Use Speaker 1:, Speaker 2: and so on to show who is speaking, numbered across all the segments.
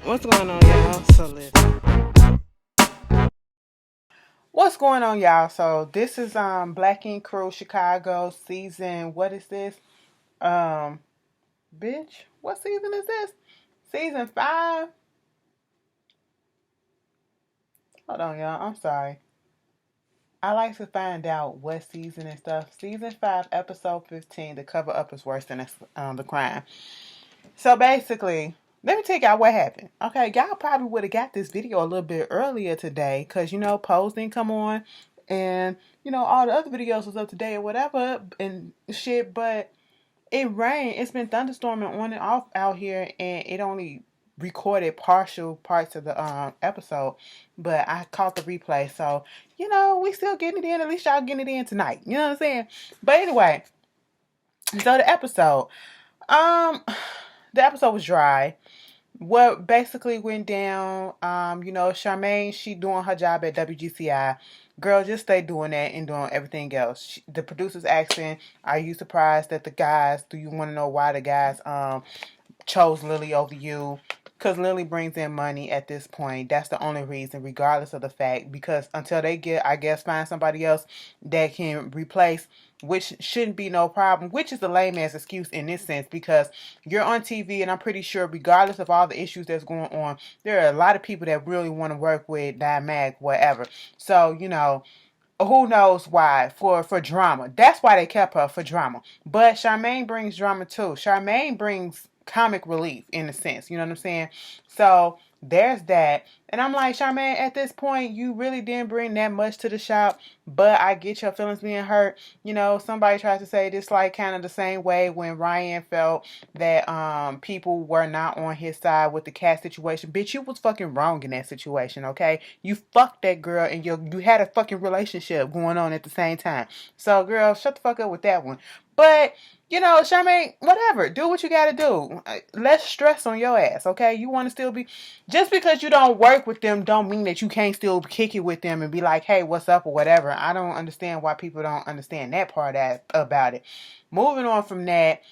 Speaker 1: What's going on, y'all? So listen. What's going on, y'all? So this is Black Ink Crew Chicago season. What is this? Um, bitch, what season is this? Season 5. Hold on, y'all. I'm sorry. I like to find out what season and stuff. Season 5, episode 15. The cover up is worse than the crime. So basically, let me tell y'all what happened. Okay, y'all probably would have got this video a little bit earlier today because Pose didn't come on, and all the other videos was up today or whatever and shit. But it rained. It's been thunderstorming on and off out here, and it only recorded partial parts of the episode. But I caught the replay, so we still getting it in. At least y'all getting it in tonight. You know what I'm saying? But anyway, so um the episode was dry. What basically went down, Charmaine, she doing her job at WGCI. Girl, just stay doing that and doing everything else. The producers asking, are you surprised that the guys, do you want to know why the guys chose Lily over you? Because Lily brings in money at this point. That's the only reason, regardless of the fact. Because until they get, I guess, find somebody else that can replace, which shouldn't be no problem, which is a lame ass excuse in this sense, because you're on TV, and I'm pretty sure, regardless of all the issues that's going on, there are a lot of people that really want to work with Mag, whatever. So, who knows why? For drama. That's why they kept her, for drama. But Charmaine brings drama too. Charmaine brings comic relief in a sense. You know what I'm saying? So there's that. And I'm like, Charmaine, at this point, you really didn't bring that much to the shop. But I get your feelings being hurt. Somebody tries to say this like kind of the same way when Ryan felt that people were not on his side with the cat situation. Bitch, you was fucking wrong in that situation, okay? You fucked that girl and you had a fucking relationship going on at the same time. So girl, shut the fuck up with that one. But Charmaine, whatever. Do what you gotta do. Less stress on your ass, okay? You want to still be... Just because you don't work with them don't mean that you can't still kick it with them and be like, hey, what's up or whatever. I don't understand why people don't understand that part about it. Moving on from that,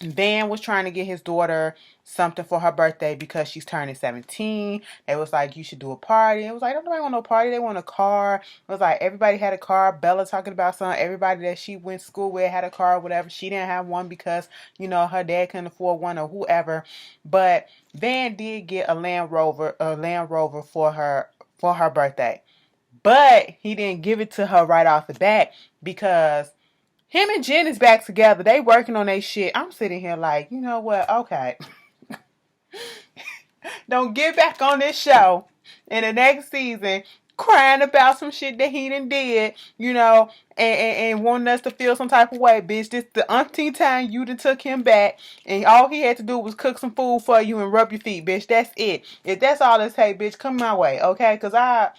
Speaker 1: Van was trying to get his daughter something for her birthday because she's turning 17. It was like, you should do a party. It was like, nobody want no party. They want a car. It was like, everybody had a car. Bella talking about something. Everybody that she went to school with had a car or whatever. She didn't have one because, her dad couldn't afford one or whoever. But Van did get a Land Rover for her birthday. But he didn't give it to her right off the bat because him and Jen is back together. They working on their shit. I'm sitting here like, you know what? Okay. Don't get back on this show in the next season crying about some shit that he done did, and wanting us to feel some type of way, bitch. This the umpteenth time you done took him back, and all he had to do was cook some food for you and rub your feet, bitch. That's it. If that's all it takes, bitch, come my way, okay? Because I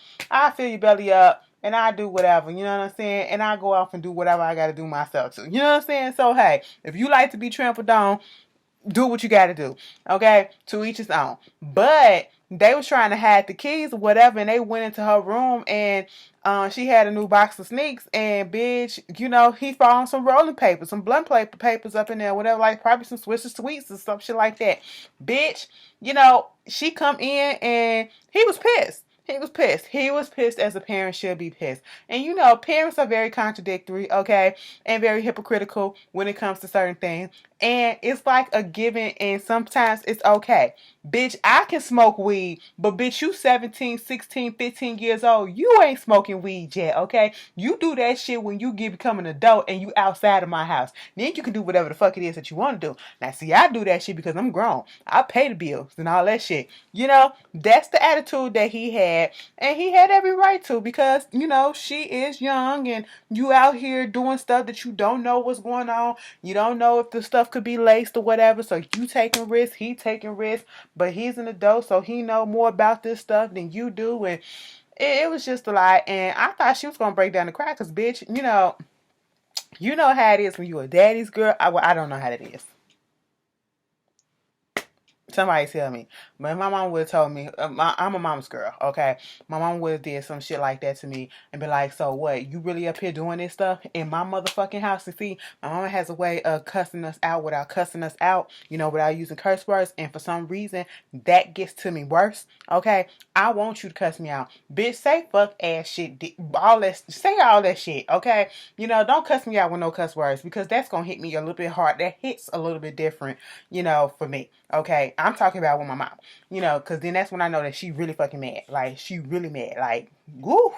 Speaker 1: fill your belly up, and I do whatever, you know what I'm saying? And I go off and do whatever I got to do myself too. You know what I'm saying? So, hey, if you like to be trampled on, do what you got to do, okay? To each his own. But they was trying to hide the keys or whatever, and they went into her room, and she had a new box of sneaks, and bitch, he found some rolling papers, some blunt papers up in there, whatever, like probably some Swisher Sweets or some shit like that. Bitch, she come in, and he was pissed. He was pissed. He was pissed as a parent should be pissed. And parents are very contradictory, okay? And very hypocritical when it comes to certain things. And it's like a given, and sometimes it's okay. Bitch, I can smoke weed, but bitch, you 17, 16, 15 years old. You ain't smoking weed yet, okay? You do that shit when you become an adult and you outside of my house. Then you can do whatever the fuck it is that you want to do. Now, see, I do that shit because I'm grown. I pay the bills and all that shit. That's the attitude that he had, and he had every right to, because, she is young, and you out here doing stuff that you don't know what's going on. You don't know if the stuff could be laced or whatever, so you taking risks, he taking risks, but he's an adult, so he know more about this stuff than you do, and it was just a lot. And I thought she was gonna break down the crack, cause bitch, you know how it is when you a daddy's girl. I don't know how it is. Somebody tell me. But my mom would have told me, I'm a mama's girl, okay? My mom would have did some shit like that to me and be like, so what? You really up here doing this stuff in my motherfucking house? And see, my mama has a way of cussing us out without cussing us out, without using curse words. And for some reason, that gets to me worse, okay? I want you to cuss me out. Bitch, say fuck ass shit, say all that shit, okay? Don't cuss me out with no cuss words because that's going to hit me a little bit hard. That hits a little bit different, for me. Okay, I'm talking about with my mom, because then that's when I know that she really fucking mad. Like, she really mad. Like, woo,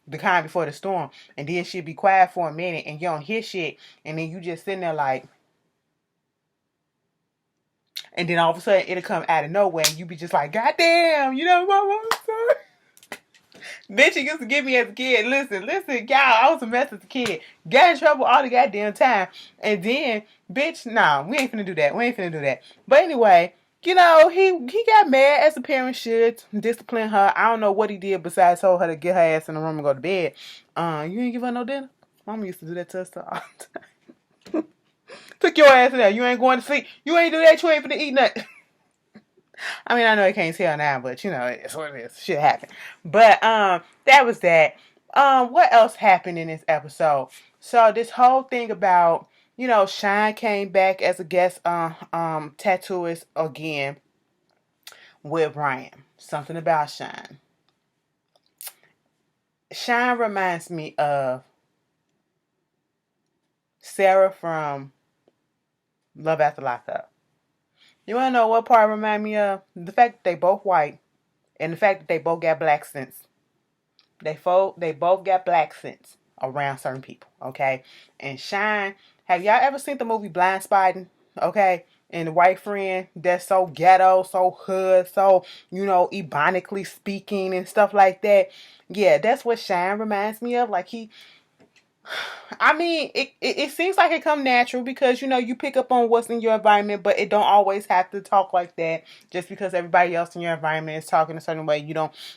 Speaker 1: the kind before the storm. And then she'll be quiet for a minute and you don't hear shit. And then you just sitting there like, and then all of a sudden it'll come out of nowhere and you be just like, God damn, my mom's sorry. Bitch, it used to get me as a kid. Listen, y'all, I was a mess as a kid. Got in trouble all the goddamn time. And then, bitch, nah, we ain't finna do that. But anyway, he got mad as a parent should, discipline her. I don't know what he did besides told her to get her ass in the room and go to bed. You ain't give her no dinner? Mama used to do that to us all the time. Took your ass in there. You ain't going to sleep. You ain't do that. You ain't finna eat nothing. I mean, I know I can't tell now, but it's what it is. Shit happened. But that was that. What else happened in this episode? So this whole thing about, Shine came back as a guest tattooist again with Ryan. Something about Shine. Shine reminds me of Sarah from Love After Lockup. You want to know what part remind me of? The fact that they both white and the fact that they both got black sense. They both got black sense around certain people, okay? And Shine, have y'all ever seen the movie Blind Spotting? Okay? And the white friend that's so ghetto, so hood, so, ebonically speaking and stuff like that. Yeah, that's what Shine reminds me of. Like I mean, it seems like it come natural because, you pick up on what's in your environment, but it don't always have to talk like that just because everybody else in your environment is talking a certain way.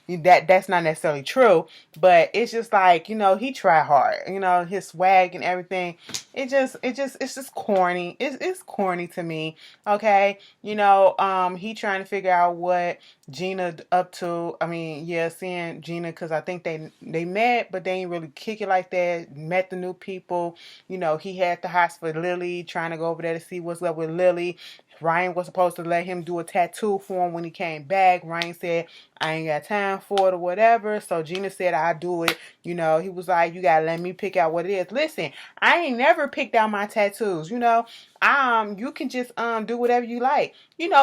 Speaker 1: That's not necessarily true, but it's just like, he tried hard, his swag and everything. It's just corny. It's corny to me. Okay. He trying to figure out what Gina up to. I mean, yeah, seeing Gina because I think they met, but they ain't really kick it like that. Met the new people. He had the hots for Lily, trying to go over there to see what's up with Lily. Ryan was supposed to let him do a tattoo for him when he came back. Ryan said, I ain't got time for it or whatever. So Gina said, I'll do it. He was like, you gotta let me pick out what it is. Listen, I ain't never picked out my tattoos, you can just do whatever you like.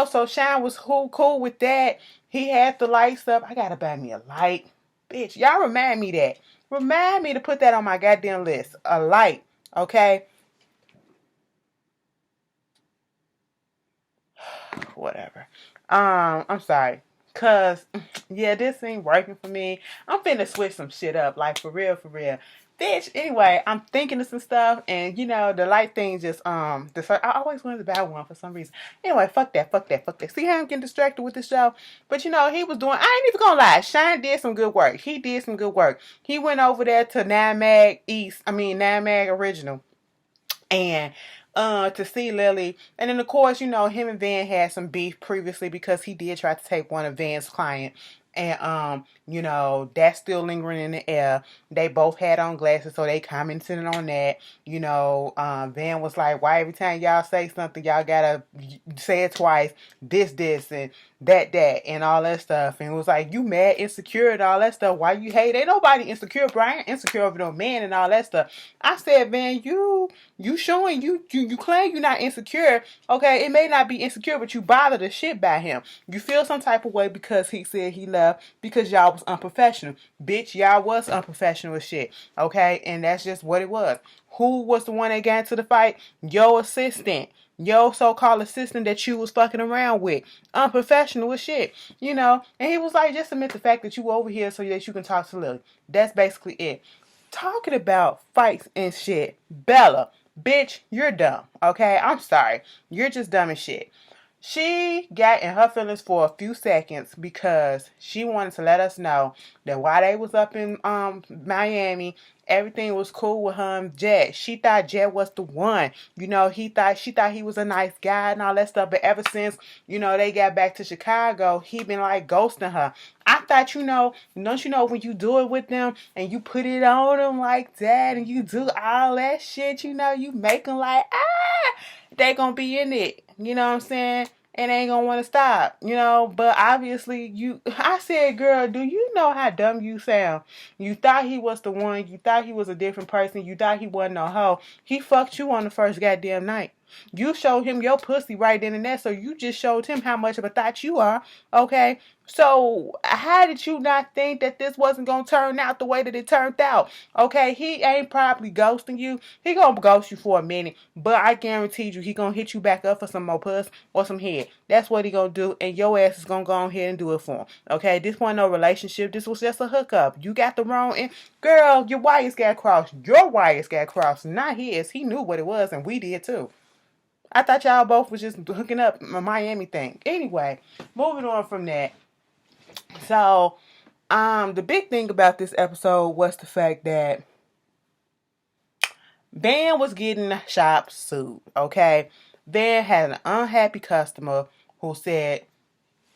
Speaker 1: So Shine was cool with that. He had the lights up. I gotta buy me a light. Bitch, y'all remind me that. Remind me to put that on my goddamn list. A light. Okay? Whatever. I'm sorry. Cause, yeah, this ain't working for me. I'm finna switch some shit up. Like, for real. Bitch, anyway, I'm thinking of some stuff, and the light thing just, I always wanted to buy one for some reason. Anyway, fuck that. See how I'm getting distracted with this show? But he was doing, I ain't even gonna lie, Shine did some good work. He did some good work. He went over there to Nine Mag Original, and to see Lily. And then of course, him and Van had some beef previously because he did try to take one of Van's clients. And that's still lingering in the air. They both had on glasses, so they commented on that. Van was like, why every time y'all say something, y'all gotta say it twice, this, and that, and all that stuff. And it was like, you mad, insecure, and all that stuff. Why you hate? Ain't nobody insecure, Brian. Insecure over no man and all that stuff. I said, Van, you showing you claim you're not insecure. Okay, it may not be insecure, but you bother the shit by him. You feel some type of way because he said he left because y'all was unprofessional. Bitch, y'all was unprofessional as shit. Okay, and that's just what it was. Who was the one that got into the fight? Your assistant. Your so-called assistant that you was fucking around with. Unprofessional as shit. And he was like, just admit the fact that you over here so that you can talk to Lily. That's basically it. Talking about fights and shit. Bella, bitch, you're dumb. Okay? I'm sorry. You're just dumb as shit. She got in her feelings for a few seconds because she wanted to let us know that while they was up in Miami, everything was cool with her and Jet. She thought Jet was the one. She thought he was a nice guy and all that stuff. But ever since, they got back to Chicago, he been like ghosting her. I thought, don't you know when you do it with them and you put it on them like that and you do all that shit, you make them like, they gonna be in it. You know what I'm saying? And ain't gonna want to stop, but obviously I said, girl, do you know how dumb you sound? You thought he was the one. You thought he was a different person. You thought he wasn't no hoe. He fucked you on the first goddamn night. You showed him your pussy right then and there, so you just showed him how much of a thought you are, okay? So how did you not think that this wasn't going to turn out the way that it turned out? Okay, he ain't probably ghosting you. He going to ghost you for a minute, but I guarantee you he going to hit you back up for some more puss or some head. That's what he going to do, and your ass is going to go ahead and do it for him, okay? This wasn't no relationship. This was just a hookup. You got the wrong end. Girl, your wires got crossed. Your wires got crossed, not his. He knew what it was, and we did too. I thought y'all both was just hooking up a Miami thing. Anyway, moving on from that. So, the big thing about this episode was the fact that Van was getting the shop sued, okay? Van had an unhappy customer who said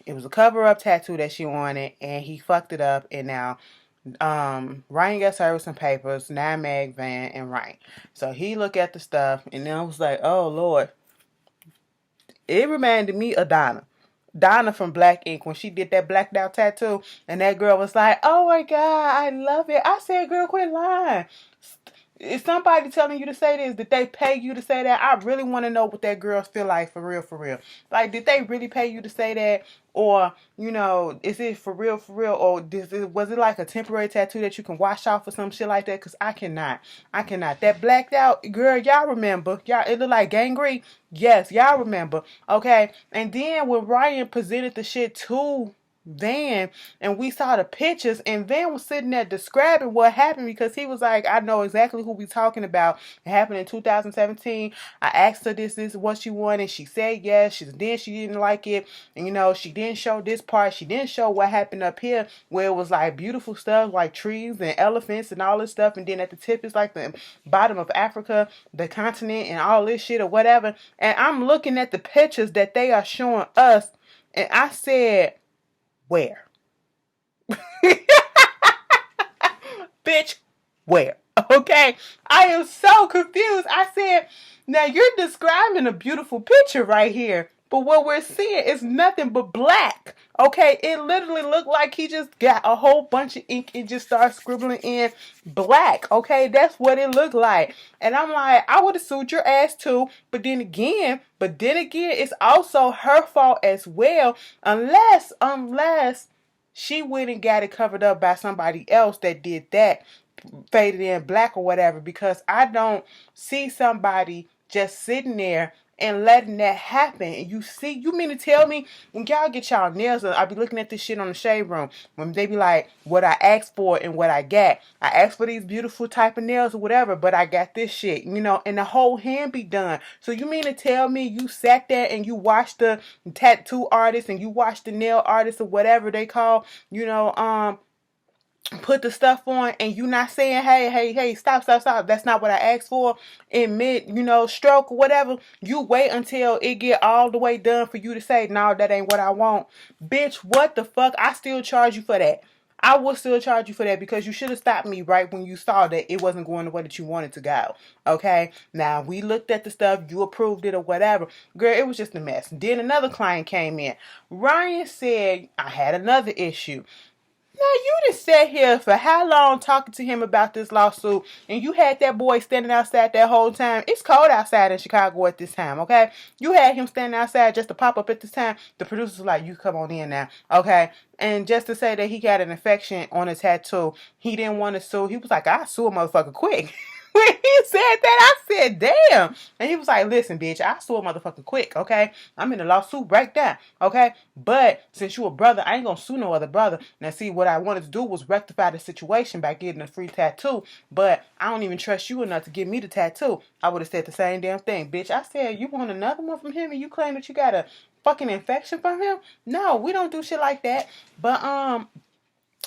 Speaker 1: it was a cover-up tattoo that she wanted, and he fucked it up, and now Ryan got served with some papers, now Meg, Van, and Ryan. So he looked at the stuff, and then I was like, oh, Lord. It reminded me of Donna. Donna from Black Ink when she did that blacked out tattoo, and that girl was like, oh my God, I love it. I said, girl, quit lying. Is somebody telling you to say this? Did they pay you to say that? I really want to know what that girls feel like for real. Like, did they really pay you to say that? Or, is it for real? Or was it like a temporary tattoo that you can wash off or some shit like that? Because I cannot. That blacked out, girl, y'all remember. It looked like gangrene. Yes, y'all remember. Okay. And then when Ryan presented the shit to Van and we saw the pictures, and Van was sitting there describing what happened because he was like, I know exactly who we talking about. It happened in 2017. I asked her this is what she wanted. She said yes. Then she didn't like it. And she didn't show this part. She didn't show what happened up here where it was like beautiful stuff like trees and elephants and all this stuff, and then at the tip is like the bottom of Africa, the continent, and all this shit or whatever. And I'm looking at the pictures that they are showing us, and I said, where? Bitch, where? Okay? I am so confused. I said, now you're describing a beautiful picture right here, but what we're seeing is nothing but black. Okay? It literally looked like he just got a whole bunch of ink and just started scribbling in black. Okay? That's what it looked like. And I'm like, I would have sued your ass too, but then again, it's also her fault as well, unless she went and got it covered up by somebody else that did that, faded in black or whatever, because I don't see somebody just sitting there and letting that happen. And you mean to tell me when y'all get y'all nails done, I be looking at this shit on the shade room when they be like, what I asked for and what I got. I asked for these beautiful type of nails or whatever, but I got this shit, and the whole hand be done. So you mean to tell me you sat there and you watched the tattoo artist and you watched the nail artist or whatever they call, put the stuff on, and you not saying, hey, stop. That's not what I asked for in mid, stroke or whatever. You wait until it get all the way done for you to say, no, that ain't what I want. Bitch, what the fuck? I still charge you for that. I will still charge you for that because you should have stopped me right when you saw that it wasn't going the way that you wanted to go. Okay? Now, we looked at the stuff, you approved it or whatever. Girl, it was just a mess. Then another client came in. Ryan said, I had another issue. Now, you just sat here for how long talking to him about this lawsuit, and you had that boy standing outside that whole time. It's cold outside in Chicago at this time, okay? You had him standing outside just to pop up at this time. The producer's like, you come on in now, okay? And just to say that he got an infection on his tattoo, he didn't want to sue. He was like, I'll sue a motherfucker quick. When he said that, I said, damn. And he was like, listen, bitch, I sue a motherfucker quick, okay? I'm in a lawsuit right now, okay? But since you a brother, I ain't gonna sue no other brother. Now, see, what I wanted to do was rectify the situation by getting a free tattoo, but I don't even trust you enough to give me the tattoo. I would have said the same damn thing, bitch. I said, you want another one from him and you claim that you got a fucking infection from him? No, we don't do shit like that. But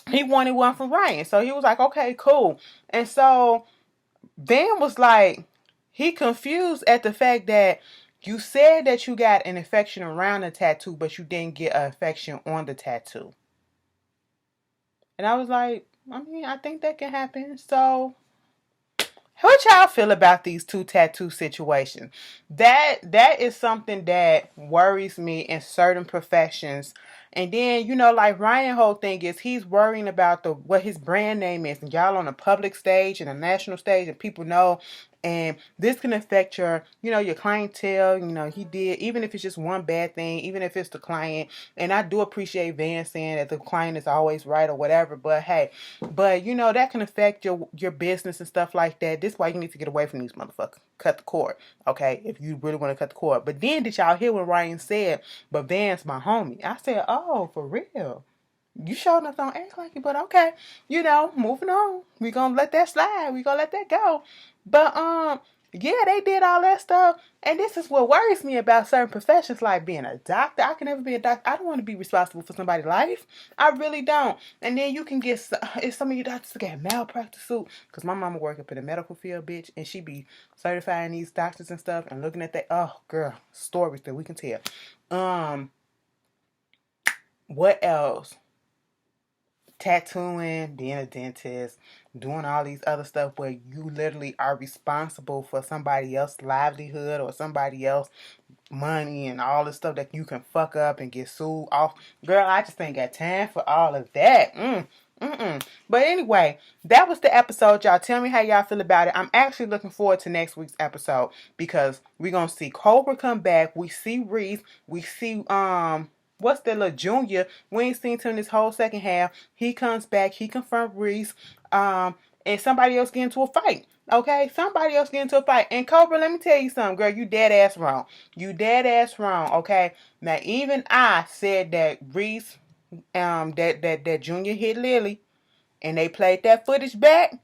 Speaker 1: he wanted one from Ryan. So he was like, okay, cool. And so Van was like, he confused at the fact that you said that you got an infection around the tattoo, but you didn't get an infection on the tattoo. And I was like, I mean, I think that can happen. So what y'all feel about these two tattoo situations? That is something that worries me in certain professions. And then, like Ryan whole thing is he's worrying about what his brand name is. And y'all on a public stage and a national stage and people know. And this can affect your clientele. He did, even if it's just one bad thing, even if it's the client. And I do appreciate Van saying that the client is always right or whatever. But hey, that can affect your business and stuff like that. This is why you need to get away from these motherfuckers. Cut the cord, okay? If you really want to cut the cord. But then did y'all hear what Ryan said? But Van's my homie. I said, oh, for real? You sure enough don't act like it, but okay. Moving on. We gonna let that slide. We gonna let that go. But yeah, they did all that stuff. And this is what worries me about certain professions, like being a doctor. I can never be a doctor. I don't want to be responsible for somebody's life. I really don't. And then you can get, if some of you doctors get malpractice suit, because my mama work up in the medical field, bitch, and she be certifying these doctors and stuff and looking at that. Oh, girl, stories that we can tell. What else? Tattooing, being a dentist, doing all these other stuff where you literally are responsible for somebody else's livelihood or somebody else's money and all the stuff that you can fuck up and get sued off. Girl, I just ain't got time for all of that. But anyway, that was the episode, y'all. Tell me how y'all feel about it. I'm actually looking forward to next week's episode because we're gonna see Cobra come back. We see Reese. We see what's that little Junior? We ain't seen him this whole second half. He comes back. He confirmed Reese. And somebody else get into a fight. Okay? Somebody else get into a fight. And Cobra, let me tell you something, girl. You dead ass wrong. You dead ass wrong. Okay? Now, even I said that Reese, that Junior hit Lily. And they played that footage back.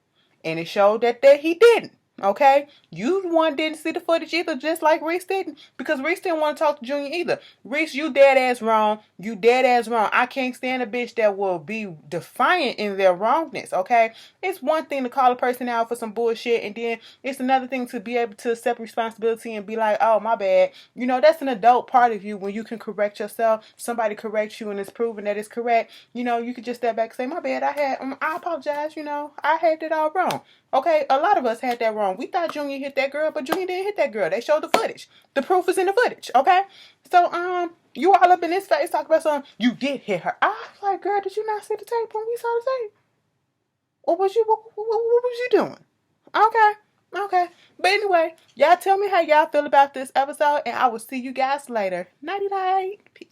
Speaker 1: And it showed that he didn't. Okay? You one didn't see the footage either, just like Reese didn't. Because Reese didn't want to talk to Junior either. Reese, you dead ass wrong. You dead ass wrong. I can't stand a bitch that will be defiant in their wrongness, okay? It's one thing to call a person out for some bullshit, and then it's another thing to be able to accept responsibility and be like, oh, my bad. That's an adult part of you when you can correct yourself. Somebody corrects you and it's proven that it's correct. You could just step back and say, my bad, I apologize, I had it all wrong. Okay, a lot of us had that wrong. We thought Junior hit that girl, but Junior didn't hit that girl. They showed the footage. The proof is in the footage, okay? So, you all up in this face talk about something. You did hit her. I was like, girl, did you not see the tape when we saw the tape? Or was you, what was you doing? Okay. But anyway, y'all tell me how y'all feel about this episode, and I will see you guys later. Nighty night. Peace.